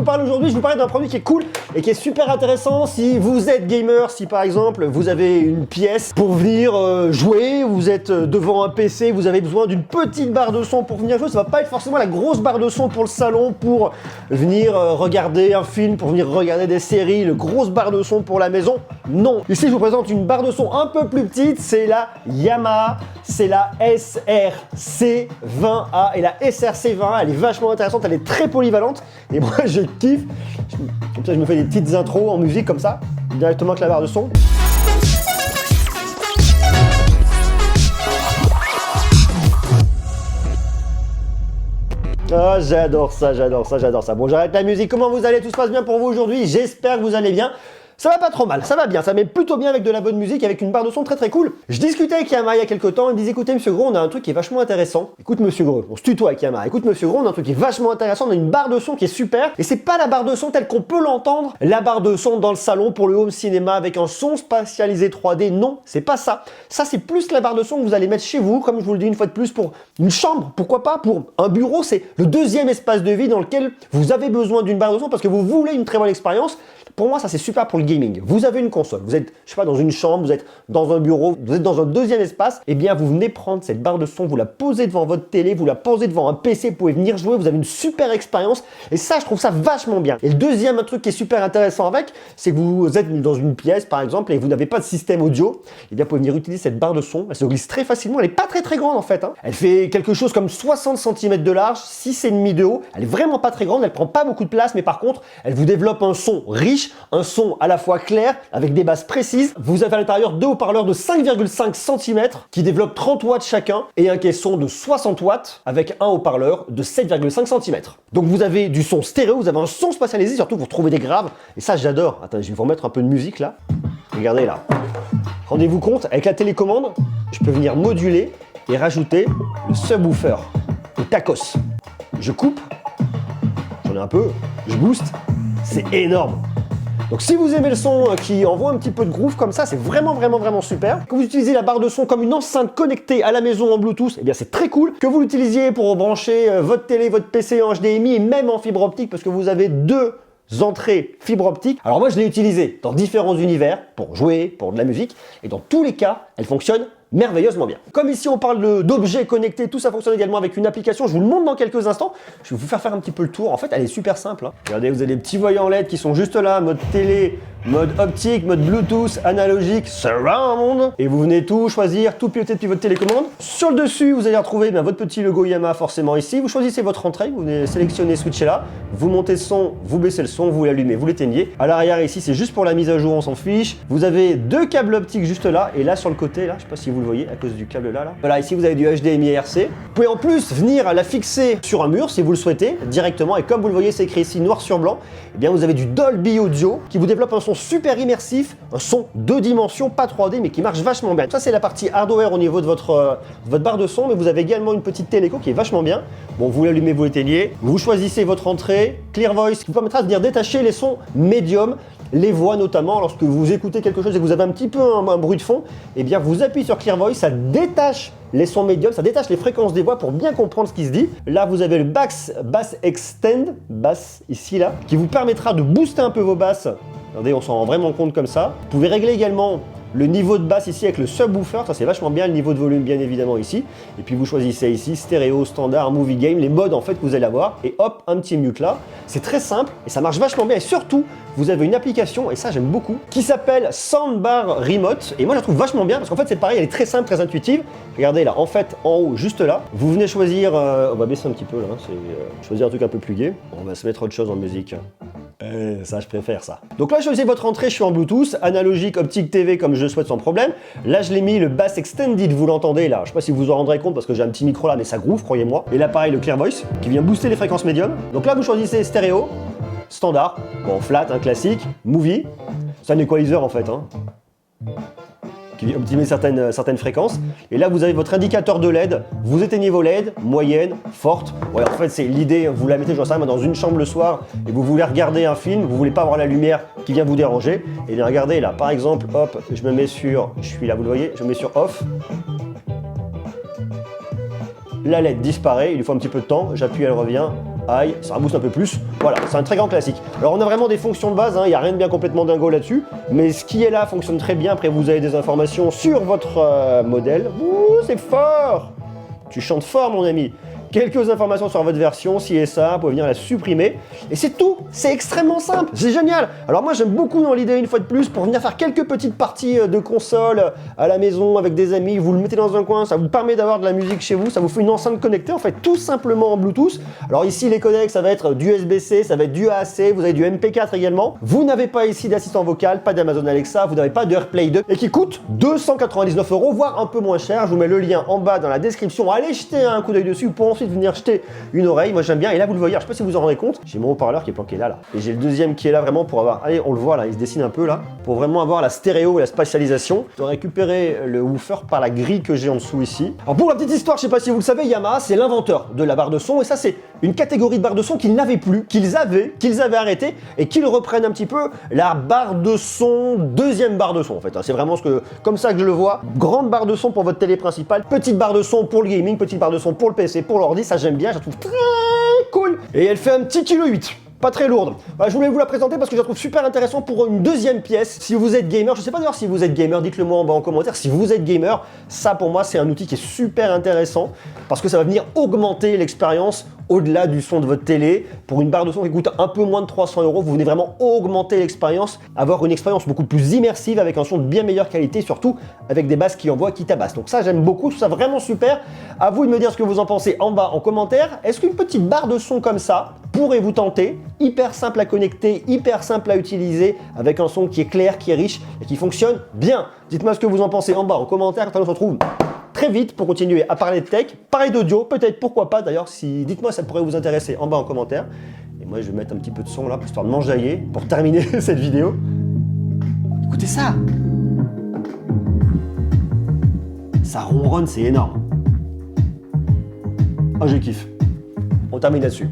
vous parle aujourd'hui? Je vous parle d'un produit qui est cool et qui est super intéressant si vous êtes gamer, si par exemple vous avez une pièce pour venir jouer, vous êtes devant un PC, vous avez besoin d'une petite barre de son pour venir jouer. Ça va pas être forcément la grosse barre de son pour le salon, pour venir regarder un film, pour venir regarder des séries, le grosse barre de son pour la maison. Non. Ici, je vous présente une barre de son un peu plus petite, c'est la Yamaha, c'est la SRC20A. Et la SRC20A, elle est vachement intéressante, elle est très polyvalente. Et moi, je kiffe. Comme ça, je me fais des petites intros en musique comme ça, directement avec la barre de son. Ah, j'adore ça, j'adore ça, j'adore ça. Bon, j'arrête la musique. Comment vous allez? Tout se passe bien pour vous aujourd'hui? J'espère que vous allez bien. Ça va pas trop mal, ça va bien, ça met plutôt bien avec de la bonne musique, avec une barre de son très très cool. Je discutais avec Yamaha il y a quelques temps, il me disait écoutez Monsieur Gros, on a un truc qui est vachement intéressant. Écoute Monsieur Gros, on se tutoie avec Yamaha. Écoute Monsieur Gros, on a un truc qui est vachement intéressant, on a une barre de son qui est super. Et c'est pas la barre de son telle qu'on peut l'entendre, la barre de son dans le salon pour le home cinéma avec un son spatialisé 3D. Non, c'est pas ça. Ça c'est plus la barre de son que vous allez mettre chez vous, comme je vous le dis une fois de plus, pour une chambre, pourquoi pas, pour un bureau. C'est le deuxième espace de vie dans lequel vous avez besoin d'une barre de son parce que vous voulez une très bonne expérience. Pour moi, ça c'est super pour le gaming. Vous avez une console, vous êtes, je sais pas, dans une chambre, vous êtes dans un bureau, vous êtes dans un deuxième espace, et bien vous venez prendre cette barre de son, vous la posez devant votre télé, vous la posez devant un PC, vous pouvez venir jouer, vous avez une super expérience, et ça, je trouve ça vachement bien. Et le deuxième truc qui est super intéressant avec, c'est que vous êtes dans une pièce, par exemple, et vous n'avez pas de système audio, et bien vous pouvez venir utiliser cette barre de son, elle se glisse très facilement, elle est pas très grande en fait, hein. Elle fait quelque chose comme 60 cm de large, 6,5 de haut, elle est vraiment pas très grande, elle prend pas beaucoup de place, mais par contre, elle vous développe un son riche, un son à la fois clair, avec des basses précises. Vous avez à l'intérieur deux haut-parleurs de 5,5 cm qui développent 30 watts chacun et un caisson de 60 watts avec un haut-parleur de 7,5 cm. Donc vous avez du son stéréo, vous avez un son spatialisé, surtout vous retrouvez des graves. Et ça, j'adore. Attendez, je vais vous remettre un peu de musique là. Regardez là. Rendez-vous compte, avec la télécommande, je peux venir moduler et rajouter le subwoofer, le tacos. Je coupe, j'en ai un peu, je booste, c'est énorme. Donc si vous aimez le son qui envoie un petit peu de groove comme ça, c'est vraiment super. Que vous utilisez la barre de son comme une enceinte connectée à la maison en Bluetooth, eh bien c'est très cool. Que vous l'utilisiez pour brancher votre télé, votre PC en HDMI et même en fibre optique parce que vous avez deux entrées fibre optique. Alors moi je l'ai utilisé dans différents univers pour jouer, pour de la musique et dans tous les cas, elle fonctionne merveilleusement bien. Comme ici on parle d'objets connectés, tout ça fonctionne également avec une application, je vous le montre dans quelques instants. Je vais vous faire un petit peu le tour, en fait elle est super simple, hein. Regardez, vous avez des petits voyants LED qui sont juste là, mode télé, mode optique, mode Bluetooth, analogique, surround. Et vous venez tout choisir, tout piloter depuis votre télécommande. Sur le dessus, vous allez retrouver votre petit logo Yamaha forcément ici. Vous choisissez votre entrée, vous venez sélectionner, switcher là. Vous montez le son, vous baissez le son, vous l'allumez, vous l'éteignez. À l'arrière ici, c'est juste pour la mise à jour, on s'en fiche. Vous avez deux câbles optiques juste là. Et là sur le côté, là, je sais pas si vous le voyez à cause du câble là. Voilà, ici vous avez du HDMI RC. Vous pouvez en plus venir la fixer sur un mur si vous le souhaitez directement. Et comme vous le voyez, c'est écrit ici noir sur blanc. Eh bien, vous avez du Dolby Audio qui vous développe un son super immersif, un son 2 dimensions, pas 3D, mais qui marche vachement bien. Ça, c'est la partie hardware au niveau de votre barre de son, mais vous avez également une petite téléco qui est vachement bien. Bon, vous l'allumez, vous l'éteignez. Vous choisissez votre entrée, Clear Voice, qui vous permettra de venir détacher les sons médiums, les voix notamment, lorsque vous écoutez quelque chose et que vous avez un petit peu un bruit de fond, eh bien vous appuyez sur Clear Voice, ça détache les sons médiums, ça détache les fréquences des voix pour bien comprendre ce qui se dit. Là vous avez le Bass Extend, bass ici là, qui vous permettra de booster un peu vos basses. Regardez, on s'en rend vraiment compte comme ça. Vous pouvez régler également le niveau de basse ici avec le subwoofer, ça c'est vachement bien, le niveau de volume bien évidemment ici. Et puis vous choisissez ici stéréo, standard, movie game, les modes en fait que vous allez avoir. Et hop, un petit mute là. C'est très simple et ça marche vachement bien. Et surtout, vous avez une application, et ça j'aime beaucoup, qui s'appelle Soundbar Remote. Et moi je la trouve vachement bien parce qu'en fait c'est pareil, elle est très simple, très intuitive. Regardez là, en fait en haut, juste là, vous venez choisir, on va baisser un petit peu là, choisir un truc un peu plus gai. On va se mettre autre chose en musique. Ça je préfère ça. Donc là choisissez votre entrée, je suis en Bluetooth, analogique, optique TV comme je le souhaite sans problème. Là je l'ai mis le Bass Extended, vous l'entendez là, je sais pas si vous vous en rendrez compte parce que j'ai un petit micro là mais ça groove, croyez-moi. Et là pareil le Clear Voice qui vient booster les fréquences médium. Donc là vous choisissez stéréo, standard, bon flat, un classique, movie, c'est un equalizer en fait, hein, qui vient optimiser certaines fréquences. Et là vous avez votre indicateur de LED, vous éteignez vos LED, moyenne, forte. Ouais, en fait c'est l'idée, vous la mettez, j'en sais rien, dans une chambre le soir et vous voulez regarder un film, vous voulez pas avoir la lumière qui vient vous déranger. Et bien regardez là, par exemple, hop, je me mets sur, je suis là, vous le voyez, je me mets sur off. La LED disparaît, il lui faut un petit peu de temps, j'appuie, elle revient, aïe, ça rebooste un peu plus. Voilà, c'est un très grand classique. Alors on a vraiment des fonctions de base, il n'y a rien de bien complètement dingo là-dessus, mais ce qui est là fonctionne très bien. Après vous avez des informations sur votre modèle. Ouh, c'est fort! Tu chantes fort mon ami. Quelques informations sur votre version, si et ça, vous pouvez venir la supprimer. Et c'est tout, c'est extrêmement simple, c'est génial. Alors moi j'aime beaucoup dans l'idée, une fois de plus, pour venir faire quelques petites parties de console à la maison avec des amis, vous le mettez dans un coin, ça vous permet d'avoir de la musique chez vous, ça vous fait une enceinte connectée, en fait tout simplement en Bluetooth. Alors ici les codecs, ça va être du USB-C, ça va être du AAC, vous avez du MP4 également. Vous n'avez pas ici d'assistant vocal, pas d'Amazon Alexa, vous n'avez pas de AirPlay 2, et qui coûte 299 €, voire un peu moins cher. Je vous mets le lien en bas dans la description, allez jeter un coup d'œil dessus pour ensuite venir jeter une oreille. Moi j'aime bien, et là vous le voyez, alors, je sais pas si vous en rendez compte, j'ai mon haut-parleur qui est planqué là, et j'ai le deuxième qui est là vraiment pour avoir, allez on le voit là, il se dessine un peu là, pour vraiment avoir la stéréo et la spatialisation. Je dois récupérer le woofer par la grille que j'ai en dessous ici. Alors pour la petite histoire, je sais pas si vous le savez, Yamaha c'est l'inventeur de la barre de son, et ça c'est une catégorie de barre de son qu'ils n'avaient plus, qu'ils avaient arrêté, et qu'ils reprennent un petit peu la barre de son, deuxième barre de son en fait, c'est vraiment comme ça que je le vois. Grande barre de son pour votre télé principale, petite barre de son pour le gaming, petite barre de son pour le PC, pour l'ordi, ça j'aime bien, je la trouve très cool, et elle fait un petit kilo 8. Pas très lourde. Voilà, je voulais vous la présenter parce que je la trouve super intéressant pour une deuxième pièce. Si vous êtes gamer, je sais pas d'ailleurs si vous êtes gamer, dites-le moi en bas en commentaire. Si vous êtes gamer, ça pour moi c'est un outil qui est super intéressant parce que ça va venir augmenter l'expérience au-delà du son de votre télé. Pour une barre de son qui coûte un peu moins de 300 €, vous venez vraiment augmenter l'expérience, avoir une expérience beaucoup plus immersive avec un son de bien meilleure qualité, surtout avec des basses qui envoient, qui tabassent. Donc ça j'aime beaucoup, je trouve ça vraiment super. À vous de me dire ce que vous en pensez en bas en commentaire. Est-ce qu'une petite barre de son comme ça pourrait vous tenter? Hyper simple à connecter, hyper simple à utiliser, avec un son qui est clair, qui est riche et qui fonctionne bien. Dites-moi ce que vous en pensez en bas en commentaire. On se retrouve très vite pour continuer à parler de tech, parler d'audio, peut-être, pourquoi pas d'ailleurs, si dites-moi ça pourrait vous intéresser en bas en commentaire. Et moi je vais mettre un petit peu de son là, histoire de m'enjailler pour terminer cette vidéo. Écoutez ça! Ça ronronne, c'est énorme. Oh je kiffe. On termine là-dessus.